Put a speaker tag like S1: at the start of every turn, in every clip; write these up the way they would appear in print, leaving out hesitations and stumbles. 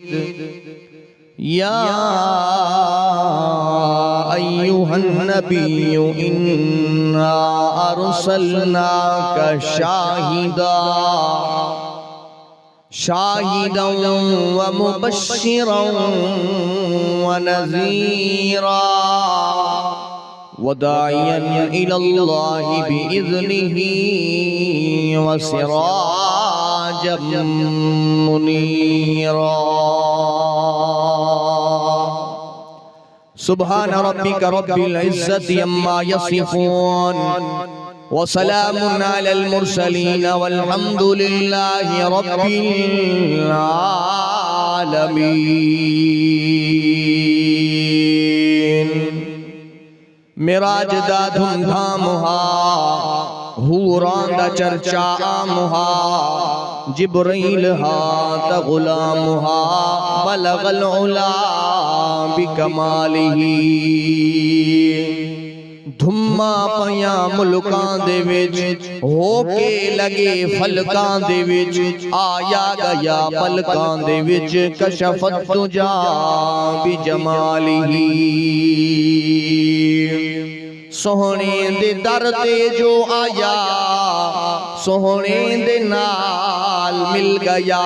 S1: या अय्युहन नबिय्यु इन्ना अरसलनाका शाहिदन व मुबश्शिरन व नज़ीरा व दाइयन इलल्लाहि बिइज़्निही व सिराजम मुनीरा। सुब्हान रब्बिका रब्बिल इज़्ज़ति अम्मा यसिफून व सलामुन अलल मुरसलीन वल्हम्दुलिल्लाहि रब्बिल आलमीन। मिराज दा धूमधाम हा, हूरां दा चर्चा आम हा, जिब्रील हा त गुलाम हा, बलगल उला बिकमालिही। धुम्मा पया मुल्कां दे विच होके लगे फलकां दे विच, आया गया पलकां दे विच, कशफत तुजा बिजमालिही। सोहणे दे दर ते जो आया, सोहणे दे नाल मिल गया,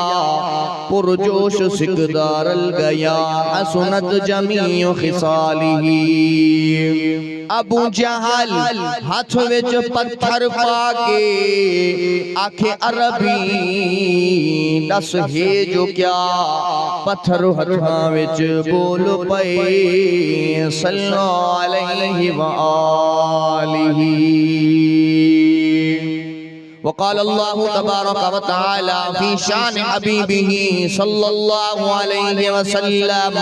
S1: पुरजोश सिकदारल गया, हसनत जमीउ खिसालिही। अबू जहल हाथ विच पत्थर पाके आखे अरबी दस है जो क्या, पत्थर हथां विच बोल पे सल्लो अलैहि व आलिही। वक़ाल अल्लाहु तबारक व तआला फी शान हबीबिही सल्लल्लाहु अलैहि वसल्लम,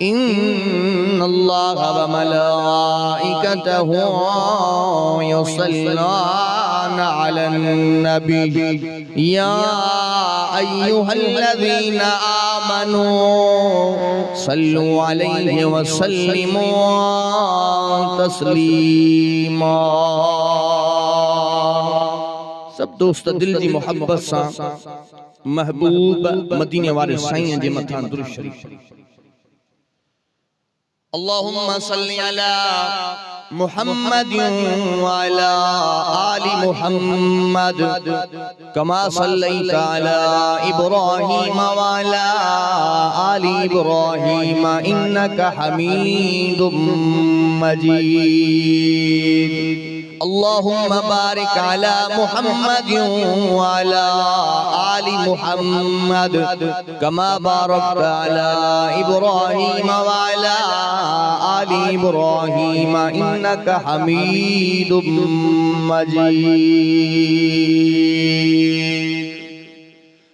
S1: इन्नल्लाह व मलाइकतहु युसल्लूना अलन नबी या अय्युहल्लज़ीना आमनू सल्लु अलैहि व सल्लिमू तस्लीमा। सब दोस्त दिल जी मोहब्बत सा महबूब मदीने वाले साईं जे मथां दुरूद शरीफ। अल्लाहुम्मा सल्लि अला मुहम्मद व अला आलि मुहम्मद कमा सल्लैता अला इब्राहीम व अला आलि इब्राहीम इन्नका हमीदुम मजीद। अल्लाहुम्मा बारिक अला मुहम्मद व अला आलि मुहम्मद कमा बारकता अला इब्राहीम व अला आलि इब्राहीम इन्नका हमीदुम मजीद।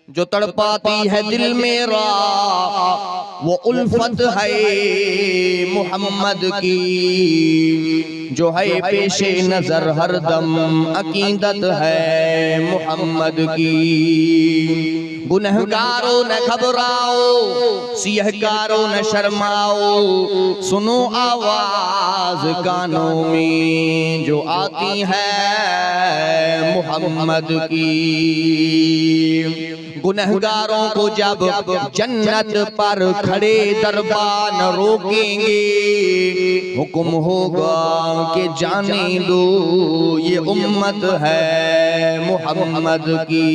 S1: जो तड़पाती है दिल मेरा वो उल्फत है मुहम्मद की, जो है पेशे नजर हरदम अकीदत है मुहम्मद की। गुनहगारों न घबराओ, सियहकारों न शर्माओ, सुनो आवाज कानों में जो आती है मुहम्मद की। गुनहगारों को जब जन्नत पर खड़े दरबार न रोकेंगे, हुक्म होगा कि जाने दो ये उम्मत है मुहम्मद की।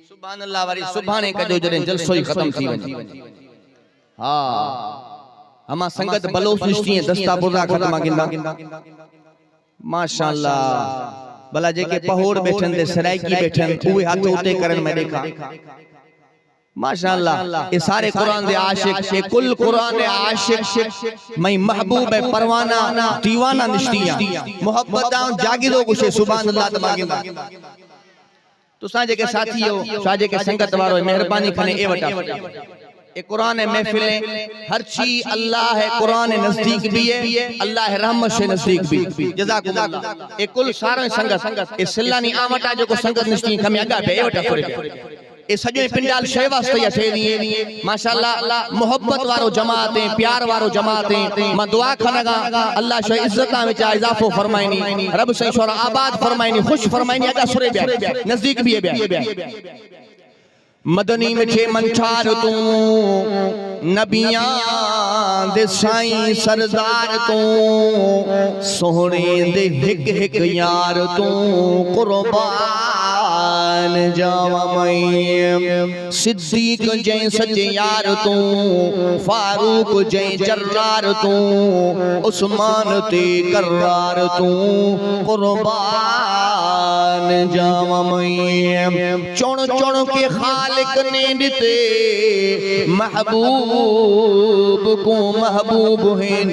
S1: सुभान अल्लाह वारी सुभाने कजो जॾहिं जलसो ही खत्म थी वञे। हाँ हमा संगत बलोच निश्ती दस्ता बुर्दा खत्म गिंदा माशाअल्लाह। भला जेके पहोड़ बैठन ते सराइकी बैठन उहे हाथ उते करन में देखा माशाअल्लाह। ये सारे कुरान दे आशिक, ये कुल कुरान दे आशिक मई महबूब है परवाना दीवाना निश्तियां मोहब्बतां जागिदो कुछे सुभान अल्लाह तबागिंदा। तो साजे के साथियो, साजे के संगत वारो मेहरबानी खने ए वटा ए कुरान महफिलें हर चीज अल्लाह है, कुरान नजदीक भी है, अल्लाह रहमत से नजदीक भी। जज़ाकुमुल्लाह। ए कुल सारे संगत ए सिल्लानी आमटा जो को संगत निश्ती खमे अगा बे वटा फरे ए सजो पिंडाल शय वास्ते या थे दिए माशाअल्लाह। मोहब्बत वारो जमाते, प्यार वारो जमाते, मां दुआ खनगा अल्लाह शय इज्जता विच इजाफो फरमाइनी, रब से शोर आबाद फरमाइनी, खुश फरमाइनी, अगा सुरे बे नजदीक भी है बे मदनी मिठे मंठार तू नबियां दे साईं सरदार तू सोहणे दे हिक हिक यार तू कुर्बान जावा मैं सिद्दीक जै सच्चे यार तू फारूक जै जर्रार तू उस्मान ते करार तू कुर्बान जावा मैं चुन चुन के खालिक ने दिते महबूब को महबूब हैं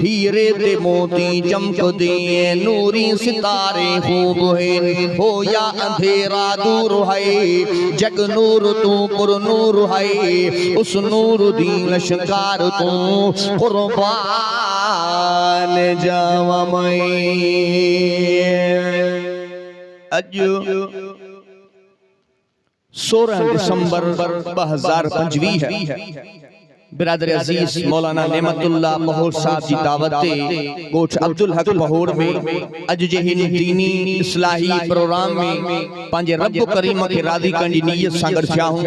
S1: हीरे ते मोती चमक दे नूरी सितारे खूब हैं हो या अंधेरा दूर है जग नूर तू पुर नूर है उस नूर दी लश्कार तू कुर्बान जावा मैं अज 16 दिसंबर 2025 है बिरादर अजीज मौलाना नेमतुल्लाह पहोर साहब जी दावत ते कोठ अब्दुल हक पहोर में अज जे हिन दीनी इस्लाही प्रोग्राम में पंजे रब करीम के राजी करण जी नियत सां गड थिया हूं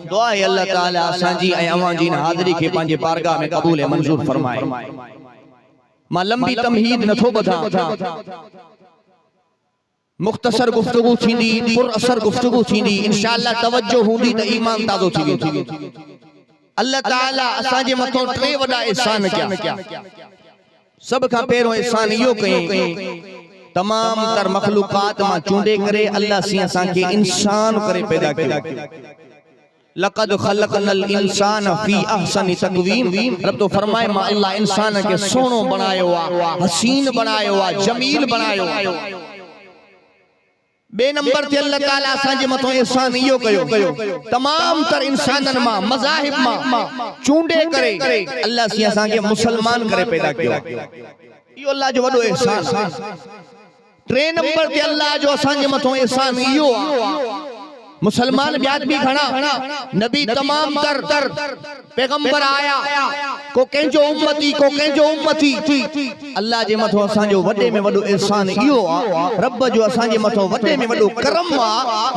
S1: दुआ है अल्लाह ताला असां जी ऐं अवां जी हाज़िरी के पंजे बारगाह में कबूल ऐं मंजूर फरमाए मां लंबी तमहीद नथो बधा मुख्तसर गुफ्तगू थींदी पुर असर गुफ्तगू थींदी इंशाअल्लाह तवज्जो हुंदी त ईमान ताज़ो थी वेंदो अल्लाह ताला असां जे मथो टे वडा एहसान किया सब का पहिरों एहसान इहो कई तमाम तर मखलूकात मां चूंडे करे अल्लाह सी असां के इंसान करे पैदा किया लक़द खलक़नल इंसान फी अहसनि तक़वीम रब तो फरमाए मां अल्लाह इंसान के सोनो बनायो आ हसीन बनायो आ जमील बनायो बे नंबर ते अल्लाह ताला असां जे मथो एहसान इहो कयो तमाम तर इंसानन मां मज़ाहिब मां चूंडे करे अल्लाह सी असां के मुसलमान करे पैदा कियो इहो अल्लाह जो वडो एहसान टे नंबर ते अल्लाह जो असां जे मथो एहसान इहो आ मुसलमान ब्याज भी खड़ा नबी तमाम तर पैगंबर आया को कंहिंजो उम्मती अल्लाह जे मथो असां जो वडे में वडो एहसान इहो आ रब जो असां जे मथो वडे में वडो करम आ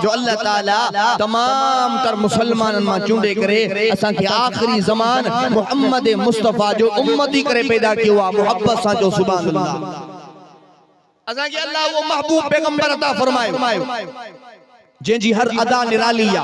S1: जो अल्लाह ताला तमाम तर मुसलमानन मां चूंडे करे असां के आखिरी ज़मान मुहम्मद मुस्तफा जो उम्मती करे पैदा कियो आ मोहब्बत सां जो सुभान अल्लाह असां के अल्लाह वो महबूब पैगंबर अता फरमायो जंहिंजी हर अदा निराली आ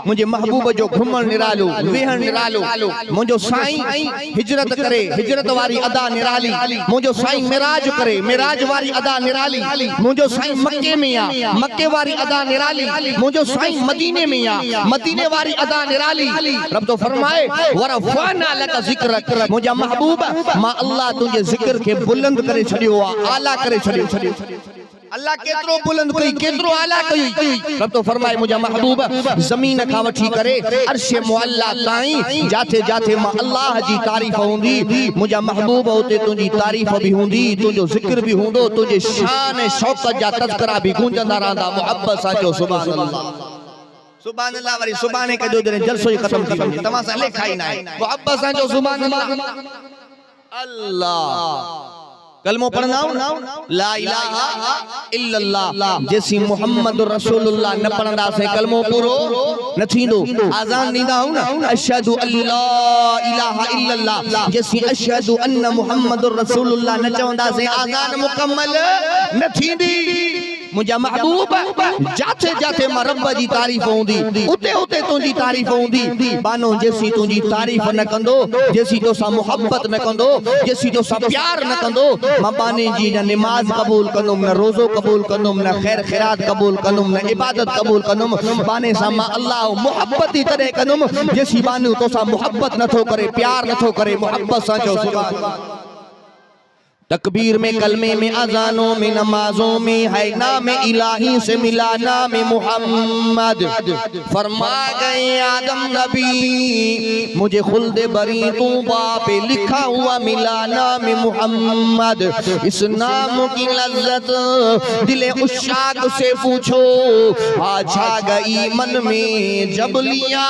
S1: मुंहिंजे महबूब जो घुमण निरालो वेहण निरालो मुंहिंजो साईं हिजरत करे हिजरत वारी अदा निराली मुंहिंजो साईं मिराज करे मिराज वारी अदा निराली मुंहिंजो साईं मक्के में आ मक्के वारी अदा निराली मुंहिंजो साईं मदीने में आ मदीने वारी अदा निराली रब तो फरमाए वरफ़अना लक ज़िक्रक मुंहिंजा महबूब मां अल्लाह तुंहिंजे ज़िक्र खे बुलंद करे छडियो आ आला करे छडियो अल्लाह केतरो बुलंद कई केतरो आला कई रब तो फरमाए मुझा महबूब जमीन का वठी करे अर्श मुअल्ला ताई जाथे जाथे मां अल्लाह जी तारीफ हुंदी मुझा महबूब होते तुजी तारीफ भी हुंदी तुजो जिक्र भी हुंदो तुजे शान शौकत जा तज़किरा भी गूंजंदा रहंदा मोहब्बत सा जो सुभान अल्लाह वरी सुभाणे कजो जने जलसो ही खत्म थी वञे तमा सा लेखा ही ना है मोहब्बत सा जो सुभान अल्लाह कलमो पढ़ना ला इलाहा इल्लल्लाह जैसी मुहम्मद रसूलुल्लाह न पढ़ंदा से कलमो पूरो न थींदो आजान नींदा हूं ना अशहदु अल्ला इलाहा इल्लल्लाह जैसी अशहदु अन्न मुहम्मदुर रसूलुल्लाह न चवंदा से आजान मुकम्मल न थींदी मुझा महबूब जाथे जाथे मां रब जी तारीफ होंदी उते उते तुजी तारीफ होंदी बानो जैसी तुजी तारीफ न कंदो जैसी तो सा मोहब्बत न कंदो जैसी तो सा प्यार न कंदो मां बाने जी न नमाज कबूल कंदुम न रोजो कबूल कंदुम न खैर खैरात कबूल कंदुम न इबादत कबूल कंदुम बाने सा मां अल्लाह मोहब्बत ही तदे कंदुम जैसी बानो तो सा मोहब्बत नथो करे प्यार नथो करे मोहब्बत सा जो सुभान तकबीर में कलमे में अजानों में नमाजों में है नाम इलाही से मिला नाम मुहम्मद फरमा गए आदम नबी मुझे खुल्द बरी तूबा पे लिखा हुआ मिला नाम मुहम्मद इस नाम की लज्जत दिले उशाक से पूछो आछा गई मन में जब लिया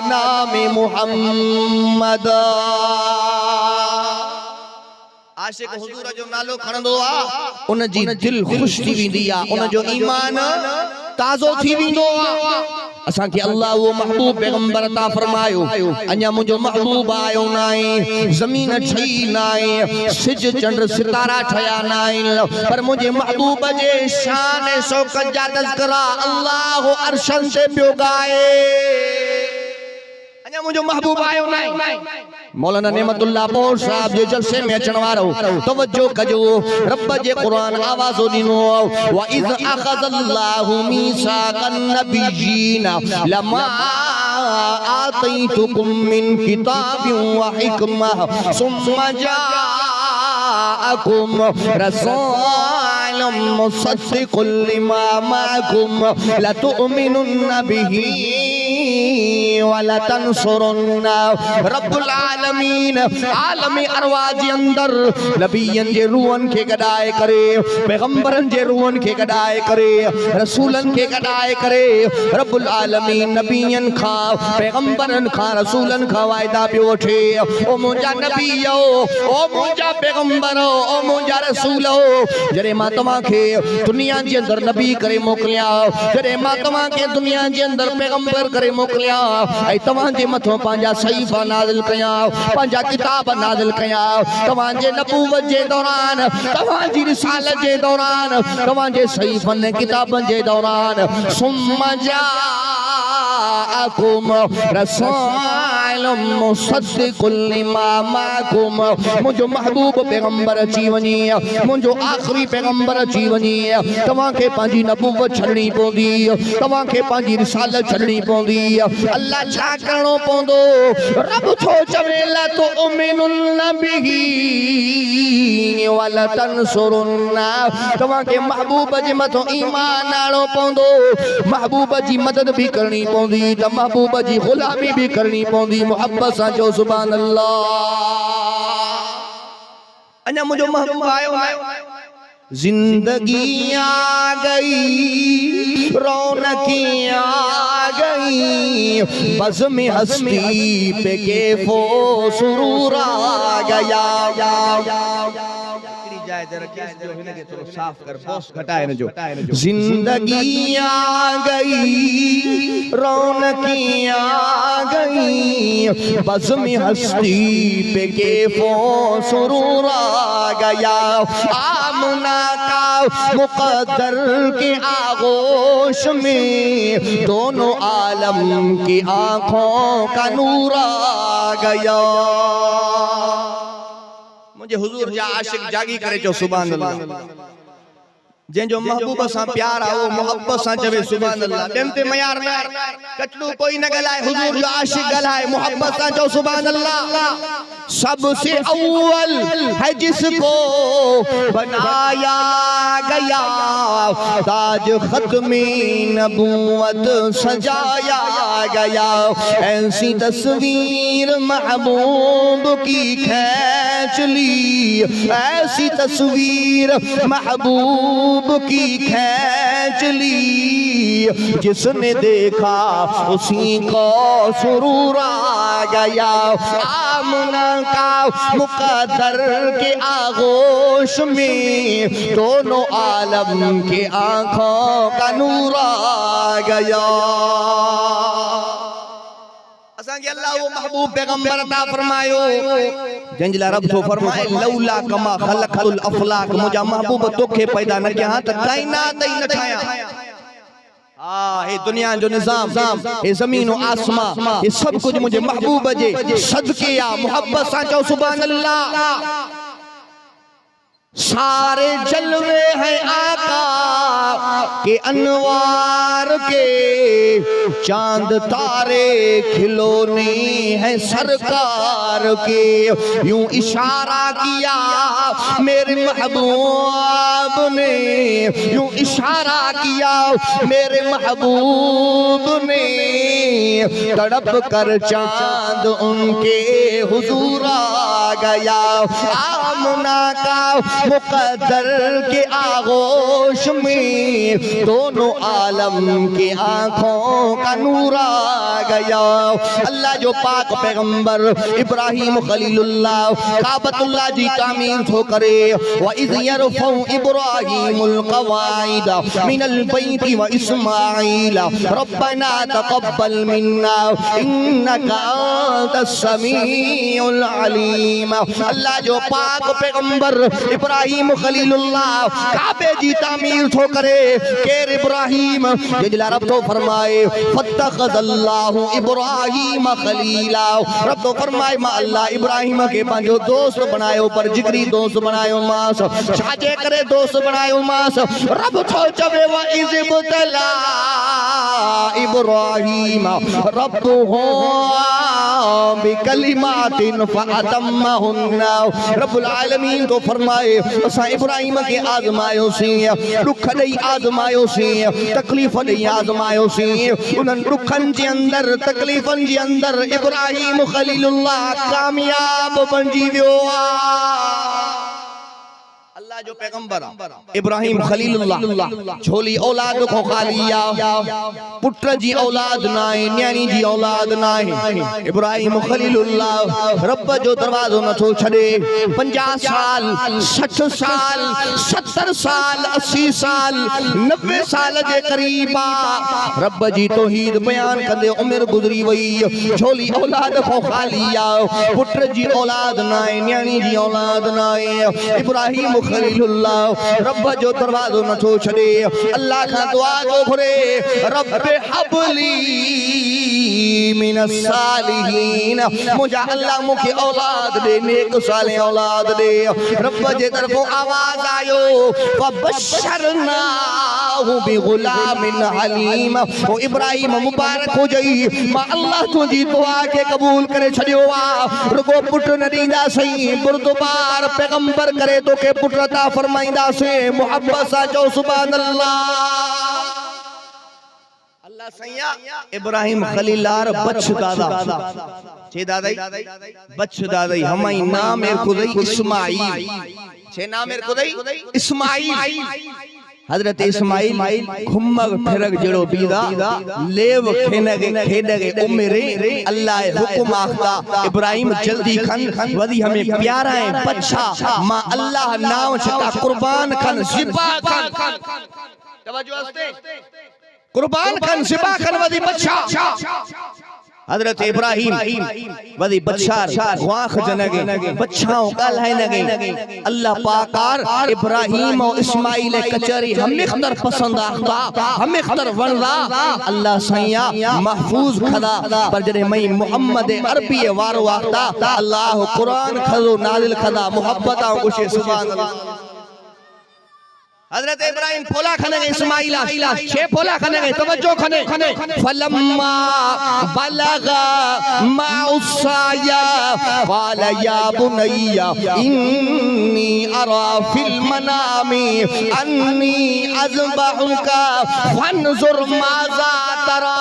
S1: नाम मुहम्मद आशिक हुजूर जो नालो खणंदो आ उन जी दिल खुश थी वेंदी आ उन जो ईमान ताज़ो थी वेंदो आ असा के अल्लाह वो महबूब पैगंबर अता फरमायो अन्या मुझो महबूब आयो नाए जमीन ठही नाए सिज चंद्र सितारा ठया नाए पर मुझे महबूब जे शान शौकत जा तज़किरा अल्लाह अर्शन से पियो गाए अन्या मुझो महबूब आयो नाए मौलाना नेमतुल्लाह बोर साहब जे जलसे में अचण वारो तवज्जो कजो रब जे कुरान आवाजो दिनो व इज अखज़ल्लाहु मीसाकन नबिय्यीना लमा आतैतुकुम मिन किताबिन व हिकमह सुम्मा जाअकुम रसूलुम मुसद्दिकुल लिमा माअकुम लतुमिनुन्न बिही वाला तनसुरुन्ना रब्बुल आलमीन आलमी अरवाह जे अंदर नबियन जे रूहन के गडाए करे पैगंबरन जे रूहन के गडाए करे रसूलन के गडाए करे रब्बुल आलमीन नबियन खा पैगंबरन खा रसूलन खा वायदा पियो वठे ओ मुंजा नबियो ओ मुंजा पैगंबरो ओ मुंजा रसूलो जरे मां तमा के दुनिया जे अंदर नबी करे मोकलिया जरे मां तमा के दुनिया जे अंदर पैगंबर करे मोकलिया ऐ तवां जे मथो पांजा सहीफा नाज़िल कया पांजा किताब नाज़िल कया तवां जे नबूवत जे दौरान तवां जी रिसालत जे दौरान तवां जे सहीफन किताबन जे दौरान सुम्मा जाअकुम रसूलुम मुसद्दिकुल लिमा माअकुम मुझो महबूब पैगंबर अची वनी मुझो आखिरी पैगंबर अची वनी तवां के पांजी नबूवत छड़नी पौंदी तवां के पांजी रिसालत छड़नी पौंदी अल्लाह छा करणो पवंदो रब थो चवे ला तो उमिनुन बिही वाला तनसुरुन्ना तवां के महबूब जे मथो ईमान आणो पवंदो महबूब जी मदद भी करनी पवंदी त महबूब जी गुलामी भी करनी पवंदी मोहब्बत सां जो सुभान अल्लाह अन्या मुझो महबूब आयो जिंदगी आ गई रौनकी आ गई बज़्म हस्ती पे कैफो सुरूर आ गया जिंदगी आ गई रौनकी आ गई बज़्म हस्ती पे कैफो सुरूर आ गया आमना का मुक़द्दर के आगोश में दोनों आलम की आंखों का नूर आ गया मुझे हुजूर जा आशिक जागी करे जो सुभान अल्लाह जंहिंजो महबूब सां प्यार आओ मोहब्बत सां चवे सुभान अल्लाह ॿियनि मयार न कटलू कोई न ॻाल्हाए हुजूर जो आशिक ॻाल्हाए मोहब्बत सां चओ सुभान अल्लाह सबसे अव्वल है जिसको बनाया गया ताज खत्मी नबूवत सजाया गया ऐसी तस्वीर महबूब की खींच ली ऐसी तस्वीर महबूब की खींच ली जिसने देखा उसी को सुरूर आ गया आमना का मुक़द्दर के आगोश में दोनों आलम के आंखों का नूर आ गया अल्लाह वो महबूब पैगंबर अता फरमायो जंजला रब तो फरमाए लौला कमा खलक़ुल अफलाक मुझा महबूब तोखे पैदा न किया त कायनात ही न ठाया ये दुनिया जो निजाम ये जमीन और आसमां ये सब कुछ मुझे महबूब जे सदके या मोहब्बत सां चओ सुभान अल्लाह सारे जलवे हैं आका के अनवार के चांद तारे खिलौने हैं सरकार के यूं इशारा किया मेरे महबूब ने यूं इशारा किया मेरे महबूब ने तड़प कर चांद उनके हुजूर आ गया आमना का मुकद्दर के आगोश में दोनों आलम के आंखों का नूर आ गया। अल्लाह जो पाक पैगंबर इब्राहिम खलीलुल्लाह काबतुल्लाह जी तामीर तो करे व इज़ यरफउ इब्राहिमुल क़वाइद मिनल बैति व इस्माईल रब्बना तक़ब्बल मिन्ना इन्नका अंतस समीउल अलीम। अल्लाह जो पाक पैगंबर इब्राहिम खलीलुल्लाह काबे जी तामीर तो करे केर इब्राहिम जला रब तो फरमाए फत्तखज़ल्लाहु इब्राहिम खलीला। रब तो फरमाए मा अल्लाह इब्राहिम के पंजो दोस्त बनायो पर जिगरी दोस्त बनायो मास छाजे करे दोस्त बनायो मास। रब तो चवे व इज़ इब्तला इब्राहिम रब्बुहु बिकलिमातिन फअतम्महुन्ना। रब्बुल आलमीन तो फरमाए असा इब्राहिम के आजमायो सी दुख दई आजमायो सी तकलीफ दई आजमायो सी उन दुखन जे अंदर तकलीफन जे अंदर इब्राहिम खलीलुल्लाह कामयाब बणजी वियो। अल्लाह जो पैगंबर इब्राहिम खलीलुल्लाह झोली औलाद को खालिया पुत्र जी औलाद नाए न्याणी जी औलाद नाए। इब्राहिम खलीलुल्लाह रब जो दरवाजो न थो छड़े 50 साल 60 साल 70 साल 80 साल 90 साल जे करीब रब जी तौहीद बयान कंदे उम्र गुजरी वई। झोली औलाद को खालिया पुत्र जी औलाद नाए न्याणी जी औलाद नाए। इब्राहिम खलीलुल्लाह रब जो दरवाजो न थो छड़े अल्लाह का दुआ तो घुरे रब्बे हबली मिनस सालिहीन मुझा अल्लाह मुखे औलाद दे नेक साले औलाद दे। रब जे तरफों आवाज आयो फबशरनाहु बिगुलामिन हलीम। ओ इब्राहिम मुबारक हो जई मां अल्लाह तुजी दुआ के कबूल करे छड़ियो आ रुगो पुट न दींदा सही बुरदबार पैगंबर करे तो के पुट अता फरमाइंदा से मोहब्बत सा जो सुभान अल्लाह। अल्लाह सैया इब्राहिम खलीलार बच्च दादा छे दादाई बच्च दादाई हमाई नाम एर खुदई इस्माइल छे नाम एर खुदई इस्माइल। हजरत इस्माइल घुमग फिरग जड़ो बीदा लेव खेनगे खेडगे उमरे अल्लाह हुक्म आखदा इब्राहिम जल्दी खन वदी हमें प्यारा है बच्चा मां अल्लाह नाम छता कुर्बान खन जिबा खन तवज्जो अस्ते कुर्बान खन जिबा खन वदी बच्चा। हजरत इब्राहिम वदी बच्चार वाख जनगे बच्चाओं गालाए नगे अल्लाह पाकार इब्राहिम और इस्माइल कचरी हमें खतर पसंद आखदा हमें खतर वणदा अल्लाह सैया महफूज खदा पर जरे मई मोहम्मद अरबी वारो आखदा अल्लाह कुरान खजो नाजिल खदा मोहब्बता कुछ सुभान अल्लाह। हजरत इब्राहिम फोला खने इस्माइला छे फोला खने तवज्जो खने फलम्मा बलगा माउसाया क़ाल या बुनैया इन्नी अरा फिल मनामी अन्नी अज़बहुका फन्जुर माज़ा तरा।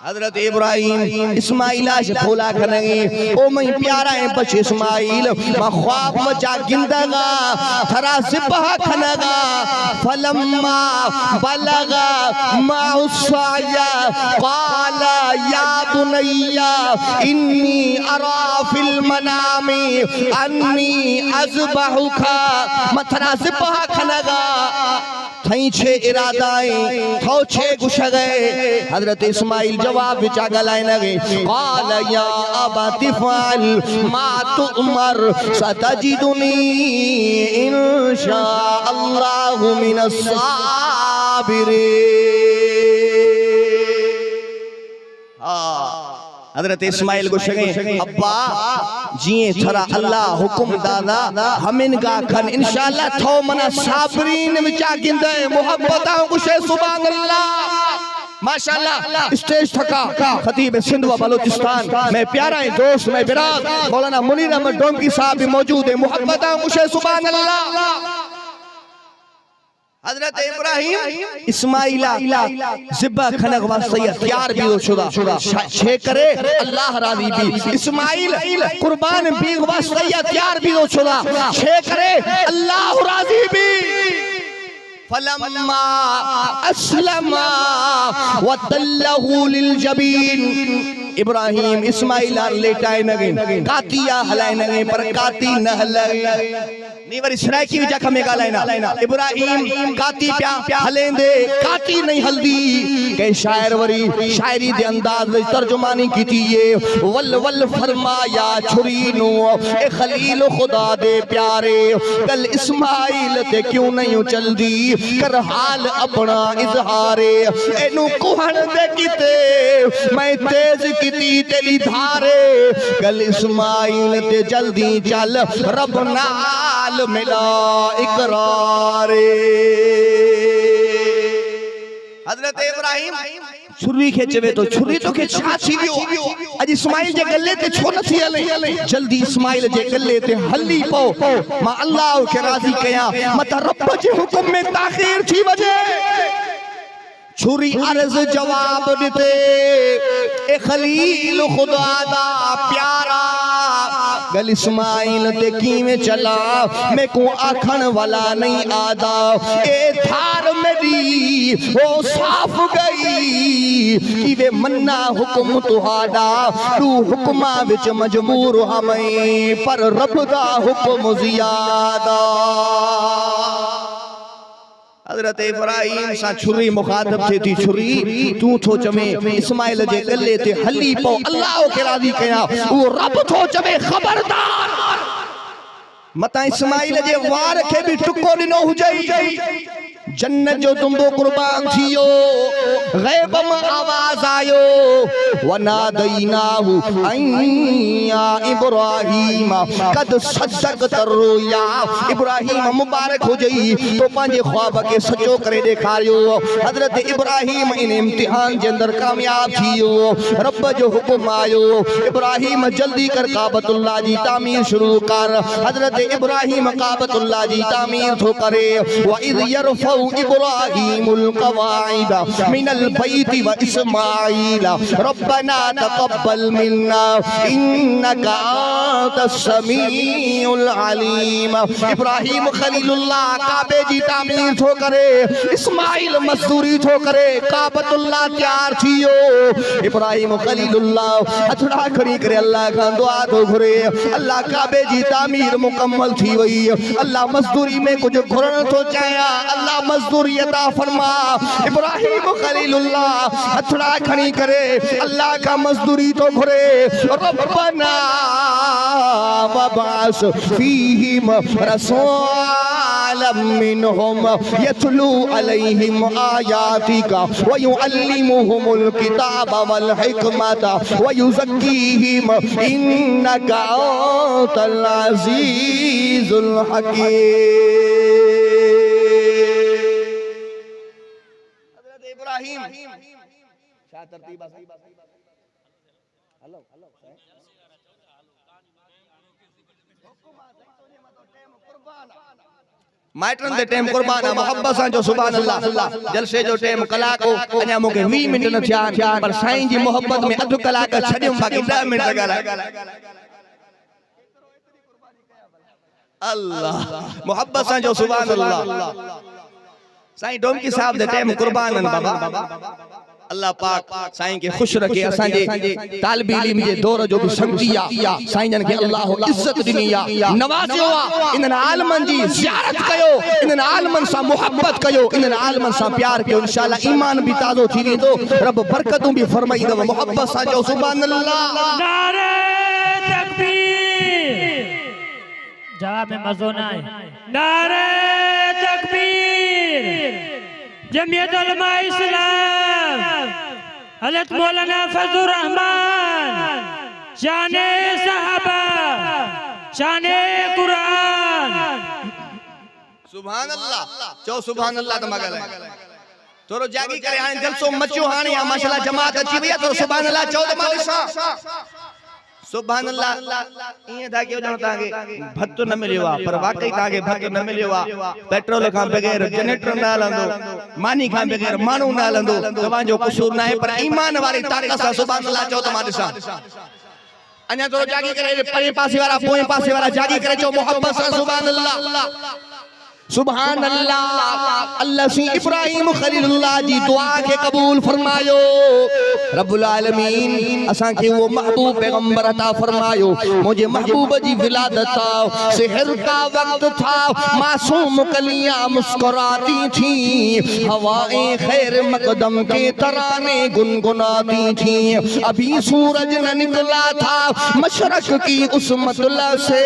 S1: हजरत इब्राहिम इस्माइला से खोला खनेगे ओ मैं प्यारा है बच इस्माइल मा ख्वाब में जा गिंदगा थरा सिपह खनगा फलम्मा बलगा माउसाया क़ाल या बुनैया इन्नी अरा फिल मनामी अन्नी अज़बहुका मथरा सिपह खनगा थई छे इरादाएं थो छे गुश गए। हजरत इस्माइल जवाब विचा गलाए लगे क़ाल या अबा तिफ़अल मा तुअमर सतजिदुनी इंशाअल्लाहु मिनस साबिरीन। हजरत इस्माइल को शगे अब्बा जिए थरा अल्लाह हुक्म दादा हमिन का खन इंशाअल्लाह थो मना साबरीन विचा गिंदे मोहब्बताओं को शे सुभान अल्लाह माशाअल्लाह। स्टेज थका खतीब सिंध व बलूचिस्तान में प्यारा है दोस्त में बिराद मौलाना मुनीर अहमद डोंकी साहब भी मौजूद है मोहब्बताओं को शे सुभान अल्लाह। हजरत इब्राहिम इस्माइला ज़िब्बा खनक वास्ते तैयार भी हो शुदा छे करे अल्लाह राजी भी इस्माइल कुर्बान भी वास्ते तैयार भी हो शुदा छे करे अल्लाह राजी भी फलम्मा अस्लमा वतल्लहु लिलजबीन इब्राहिम इस्माइल लेटाए नगे कातिया हलाए नगे पर काती न हलाए नी वरी सरायकी जख में गालाइना इब्राहिम काती प्या हलेंदे काती नहीं हल्दी के शायर वरी शायरी दे अंदाज में तर्जुमानी कीती ये वल वल फरमाया छुरी नु ए खलील खुदा दे प्यारे कल इस्माइल ते क्यों नहीं चलदी कर हाल अपना इजहारे एनु कुहण दे कीते मैं तेज कीती तेरी धारे कल इस्माइल ते जल्दी चल रब नाल मिला इकरारे हजरत इब्राहिम छुरी खेचवे तो छुरी तो के छाछी वियो अज इस्माइल जे गले ते छो नथी हले जल्दी इस्माइल जे गले ते हली पो मां अल्लाह के राजी कया मत रब जे हुक्म में ताखीर थी वजे छुरी अर्ज जवाब देते ए खलील खुदा दा प्यारा गल इस्माइल ते कीवे चला मैं को आखण वाला नहीं आदा ए धार मेरी वो साफ गई इवे मन्ना हुक्म तुहाडा तू हुक्मा विच मजबूर हमें पर रब दा हुक्म जियादा हजरत इब्राहिम सा छुरी मुखातब थी छुरी तू थो चमे इस्माइल जे गले ते हली पो अल्लाह के राजी कया वो रब थो चमे खबरदार मता इस्माइल जे वार के भी टुको दिनो हुजई जन्नत जो तुंबो कुर्बान थियो गैब में आवाज आयो वनादैनाहु अय्या इब्राहिम कद सद्दक़त रुया इब्राहिम मुबारक हो जई तो पांजे ख्वाब के सचो करे दिखारियो हजरत इब्राहिम इन इम्तिहान जे अंदर कामयाब थियो रब जो हुक्म आयो इब्राहिम जल्दी कर काबतुल्लाह जी तामीर शुरू कर हजरत इब्राहिम काबतुल्लाह जी तामीर थो करे व इद यरफउ इब्राहिमुल कवाइद मिनल बैति व इस्माइल रब्बना तक़ब्बल मिन्ना इन्नका अंतस समीउल अलीम इब्राहिम खलीलुल्लाह काबे जी तामीर थो करे इस्माइल मजदूरी थो करे काबतुल्लाह तैयार थियो इब्राहिम खलीलुल्लाह हथड़ा खड़ी करे अल्लाह का दुआ तो घुरे अल्लाह काबे जी तामीर मुकम्मल थी वई अल्लाह मजदूरी में कुछ घुरण तो चाया अल्लाह मजदूरी अता फरमा इब्राहिम खलीलुल्लाह हथड़ा खड़ी करे अल्लाह का मजदूरी तो घुरे रब्बना वबास फीहिम रसूलन मिनहुम यतलू अलैहिम आयातिका व युअल्लिमुहुमुल किताब वल हिकमता व युज़क्कीहिम इन्नका अंतल अज़ीज़ुल हकीम इब्राहिम क्या तरतीब हेलो माइटन दे टाइम कुर्बान मोहब्बत सा जो सुभान अल्लाह जलसे जो टाइम कलाक अञा मोके 20 मिनट न थिया पर साईं जी मोहब्बत में अध कलाक छडियो बाकी 10 मिनट लगा अल्लाह मोहब्बत सा जो सुभान अल्लाह साईं डोमकी साहब दे टाइम कुर्बान बाबा अल्लाह पाक साईं के खुश रखे असा जे तालिबी इल्म जे दौर जो भी संगतिया साईं जन के अल्लाह इज्जत दिनिया नवाजियो इन आलमन जी ज़ियारत कयो इन आलमन सा मोहब्बत कयो इन आलमन सा प्यार कयो इंशाअल्लाह ईमान भी ताज़ो थी वेंदो रब बरकतूं भी फरमाई दव मोहब्बत सा जो सुभान अल्लाह
S2: नारे तकबीर जवाब में मजो ना है नारे तकबीर जमीयत उलमा इस्लाम हज़रत मौलाना फजलुर रहमान शाने सहाबा शाने कुरान
S1: सुभान अल्लाह चो सुभान अल्लाह त मगल तोरो जागी करे हाने जलसो मचो हाने माशाल्लाह जमात अची वई तो सुभान अल्लाह चो त मालिसा सुभान अल्लाह ये था कि ॼण ताके भत न मिलियो आ पर वाकई ताके भत न मिलियो आ पेट्रोल खां बगैर जनरेटर न हलंदो मानी खां बगैर माण्हू न हलंदो तव्हांजो कसूर न आहे पर ईमान वारी ताक़त सां सुभान अल्लाह चओ त मां ॾिसां अञा थोरो जागी करे परे पासे वारा पोएं पासे वारा जागी करे चओ मोहब्बत सां सुभान अल्लाह सुभान अल्लाह अल्लाह सी इब्राहिम खलीलुल्लाह जी दुआ के कबूल फरमायो रब्बुल आलमीन असा के वो महबूब पैगंबर अता फरमायो मुझे महबूब जी विलादत सहर का वक्त था मासूम कलियां मुस्कुराती थी हवाएं खैर मकदम के तराने गुनगुनाती थी अभी सूरज न निकला था मशरक की उस मतला से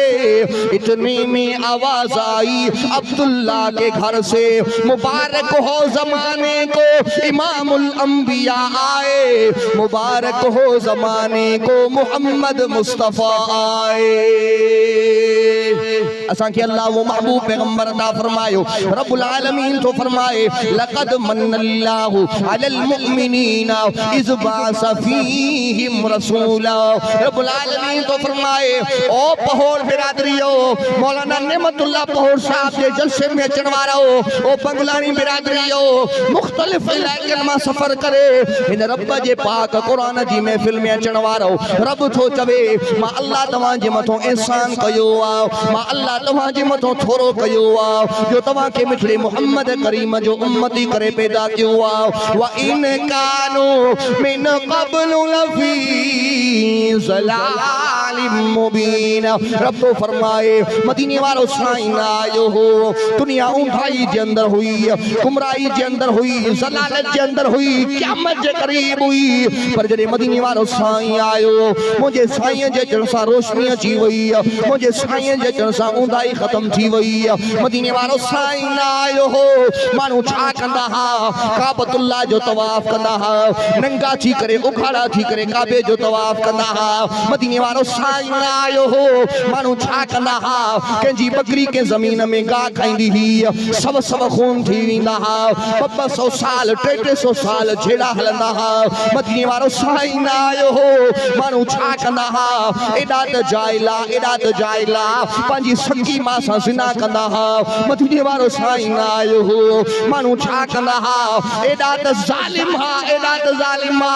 S1: इतने में आवाज आई अब्दुल्ला के घर से मुबारक हो जमाने को इमामुल अंबिया आए मुबारक हो जमाने को मोहम्मद मुस्तफा आए असा के अल्लाह वो महबूब पैगंबर अता फरमायो रब्बुल आलमीन तो फरमाए लक़द मन्नल्लाहु अलल मुमिनीना इज़ बासा फीहिम रसूला रब्बुल आलमीन तो फरमाए ओ पहोर बिरादरियो मौलाना नेमतुल्लाह पहोर साहब के जलसे में अचण वारो ओ बंगलानी बिरादरियो मुख्तलिफ इलाकन में सफर करे इन रब जे पाक कुरान जी महफिल में अचण वारो रब तो चवे मां अल्लाह तवा जे मथो एहसान कयो आ मां अल्लाह तवा जे मथो थोरो कयो आ जो तवा के मिठड़े मोहम्मद करीम जो उम्मती करे पैदा कियो आ व इन कानो मिन क़ब्लु लफी ज़लालिम मुबीन रब तो फरमाए मदीने वालो साईं आयो हो दुनिया ऊंधाई जे अंदर हुई गुमराही जे अंदर हुई ज़लालत जे अंदर हुई क़यामत जे करीब हुई पर जडे मदीने वालो साईं आयो मुझे साईं जे अचण सां रोशनी अची वई मुझे साईं जे अचण सां ऊंधाई खत्म थी वई मदीने वालो साईं आयो हो मानू छा कंदा हा काबतुल्लाह जो तवाफ कंदा हा नंगा थी करे उखाड़ा थी करे काबे जो तवाफ कंदा हा मदीने वालो साईं आयो हो मानू छा कंदा हा कंजी बकरी के जमीन में गाह खाईंदी ही सब खून थी वेंदा हा 200 साल 300 साल छेड़ा हलंदा हा मदीने वालो साईं आयो हो मानू छा कंदा हा एडा त जाइला पंहिंजी सगी मां सां ज़िना कंदा हा मदीने वालो साईं आयो हो मानू छा कंदा हा एडा त ज़ालिम हा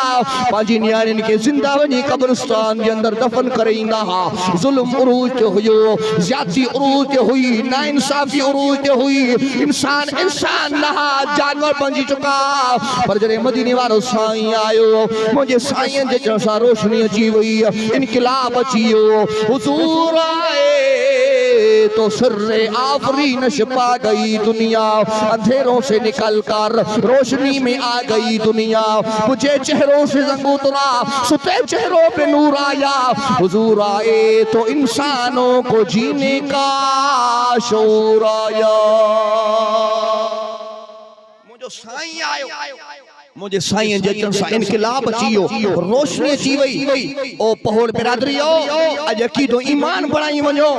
S1: पंहिंजी नियाणियुनि खे ज़िंदा वञी कब्रिस्तान जे अंदर दफन करे ईंदा हा ज़ुल्म उरूज ते हुयो ज़्यादती उरूज ते हुई नाइंसाफ़ी उरूज ते हुई इंसान न हा जानवर बणिजी चुका पर जॾहिं मदीने वारो साईं आयो मुंहिंजे साईं जे अचण सां रोशनी अची वई इनकलाब अची वियो हुज़ूर आए तो सिर्रे आफरीन छिपा गई दुनिया अंधेरों से निकल कर रोशनी में आ गई दुनिया मुझे चेहरों से रंग उतरा सुते चेहरों पे नूर आया हुजूर आए तो इंसानों को जीने का शऊर आया मुझो साईं आयो मुझे साईं जे अचण सां इनकलाब अची वियो रोशनी अची वई ओ पहोड़ बिरादरियो अॼु अक़ीदो ईमान बणाई वञो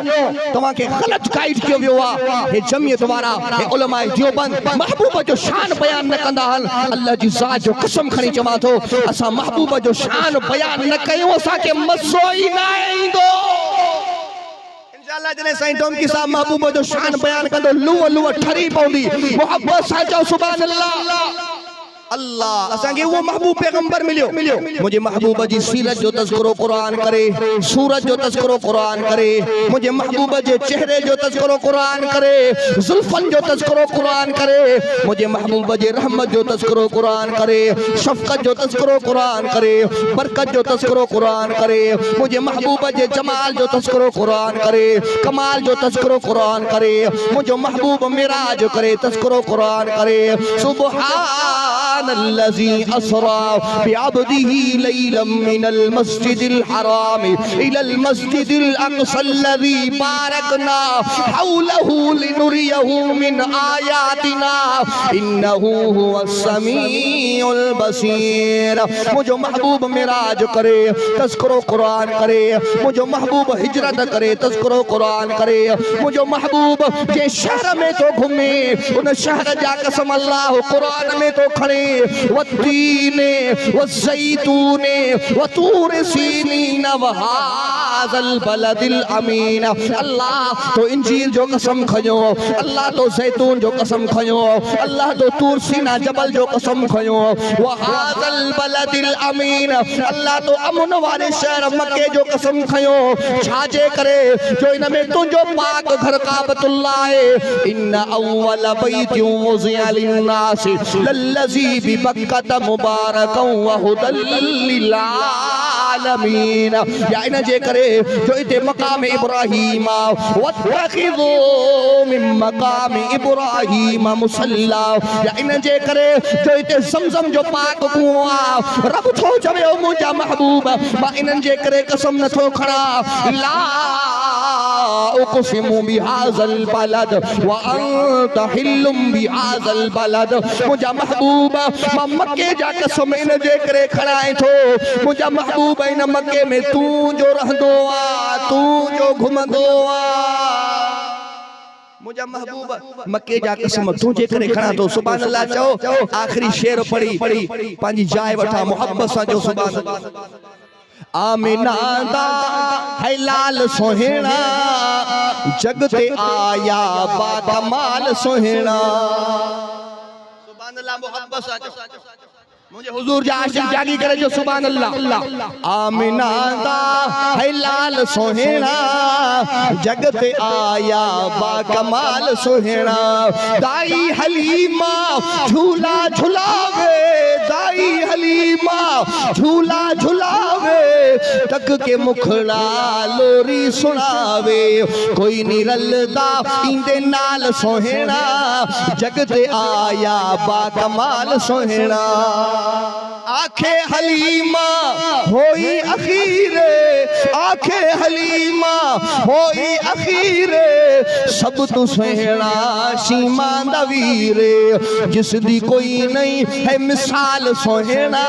S1: तव्हां खे ग़लत गाइड कयो वियो आहे हे जमियत वारा हे उलमाए देवबंद महबूब जो शान बयान न कंदा आहिनि अल्लाह जी ज़ात जो कसम खणी चवां थो असां महबूब जो शान बयान न कयूं असांखे मज़ो ई न ईंदो इंशाअल्लाह जॾहिं साईं टोमकी साहब महबूब जो शान बयान कंदो लूअ ठरी पवंदी मोहब्बत सां चओ सुभान अल्लाह अल्लाह असांखे वो महबूब पैगंबर मिलियो मुझे महबूब जी सीरत जो तज़किरो कुरान करे सूरत जो तज़किरो कुरान करे मुझे महबूब जे चेहरे जो तज़किरो कुरान करे जुल्फन जो तज़किरो कुरान करे मुझे महबूब जे रहमत जो तज़किरो कुरान करे शफकत जो तज़किरो कुरान करे बरकत जो तज़किरो कुरान करे मुझे महबूब जे जमाल जो तज़किरो कुरान करे कमाल जो तज़किरो कुरान करे मुझे महबूब मिराज करे तज़किरो कुरान करे सुभान الذي أسرى بعبده ليلا من المسجد الحرام إلى المسجد الأقصى الذي باركنا حوله لنريه من آياتنا إنه هو السميع البصير मुझो महबूब मिराज करे तज़किरो कुरान करे मुझो महबूब हिजरत करे तज़किरो कुरान करे मुझो महबूब जे शहर में तो घुमे उन शहर जा कसम अल्लाह कुरान में तो खणे वत्तीने वज़्ज़ैतूने वतूर सीनीन वहाज़ल बलदिल अमीन। अल्लाह तो इंजीर जो कसम खयो, अल्लाह तो ज़ैतून जो कसम खयो, अल्लाह तो तूर सीना जबल जो कसम खयो, वहाज़ल बलदिल अमीन। अल्लाह तो अमन वाले शहर मक्के जो कसम खयो। छाजे करे जो इन में तुझो पाक घर काबतुल्लाह है। इन्ना अव्वल बैतिन वुज़िअ लिन्नास लल्लज़ी बिबक्कत मुबारकन व हुदल लिल आलमीन। या इन जे करे जो इते मकाम इब्राहीम वत्तखिज़ू मिन मकाम इब्राहीम मुसल्ला। या इन जे करे जो इते ज़मज़म जो पाक कुआं रब थो चवे ओ मुंहिंजा महबूब मां इन्हनि जे करे कसम नथो खणा। ला उक़सिमु बिहाज़ल बलद व अंत हिल्लुम बिहाज़ल बलद। मुंहिंजा महबूब मां मक्के जा कसम इन जे करे खणाए थो। मुंहिंजा महबूब इन मक्के में तूं जो रहंदो आ, तूं जो घुमंदो आ। मुझा महबूब मक्के जा कसम तुझे करे खणा तो सुभान अल्लाह चओ। आखिरी शेर पढ़ी पंहिंजी जाइ वठा मोहब्बत सां जो सुभान अल्लाह। आमिना दा है लाल सोहेणा जग ते आया बा कमाल सोहेणा। सुभान अल्लाह मोहब्बत सां मुझे हुजूर जा आशिक जागी करे जो सुभान अल्लाह। आमिना दा है लाल सोहेणा जग ते आया बा कमाल सोहेणा। दाई हलीमा झूला झुलावे, दाई हलीमा झूला झुलावे, तक के मुखड़ा लोरी सुनावे। कोई नी रलदा इंदे नाल सोहेणा जग ते आया बा कमाल सोहेणा। आखे हलीमा होई अखीरे, आखे हलीमा होई अखीरे, सब तू सुहेणा शीमा दा वीरे। जिस दी कोई नहीं है मिसाल सोहेणा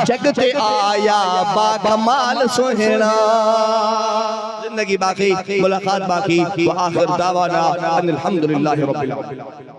S1: जग ते आया बा कमाल सोहेणा। जिंदगी बाकी, मुलाकात बाकी। व आखिर दावाना अनिल हम्दुलिल्लाहि रब्बिल आलमीन।